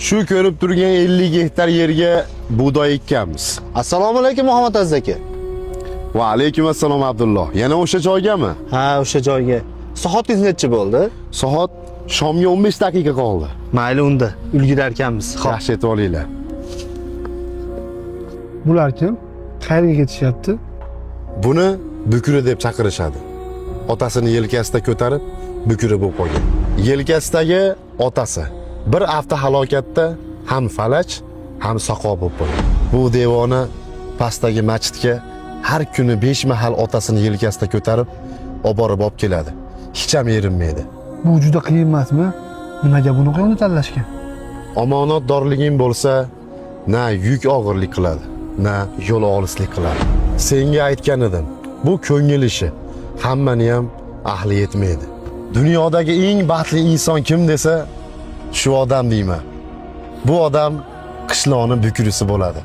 Shu ko'rib turgan 50 gektar yerga bug'doy ekkanmiz. Assalomu alaykum Muhammad Aziz aka. Va alaykum assalom Abdulloh. Yana o'sha joygami? Ha, o'sha joyga. Soatingiz necha bo'ldi? Soat shomga 15 daqiqa qoldi. Mayli unda, ulgurarkanmiz. Xo'p. Yaxshi etib olinglar. Bular kim? Qayerga ketishyapti? Buni bukri deb chaqirishadi. Otasini yelkasida ko'tarib, bukri bo'lib qolgan. Yelkasidagi otasi bir avtohalokatda ham falaj, ham saqo bo'lib qolgan. Bu devona pastdagi masjidga har kuni 5 mahal otasini yelkasida ko'tarib, olib borib keladi. Hech ham erinmaydi. Bu juda qiyin emasmi? Nimaga bunaqa yo'lni tanlashgan? Omonatdorliging bo'lsa, na yuk og'irlik qiladi, na yo'l olislik qiladi. Senga aytgan edim, bu ko'ngil ishi. Hammani ham ahli yetmaydi. Dunyodagi eng baxtli inson kim desa, shu odam deyman. Bu odam qishloqning bukrisi bo'ladi.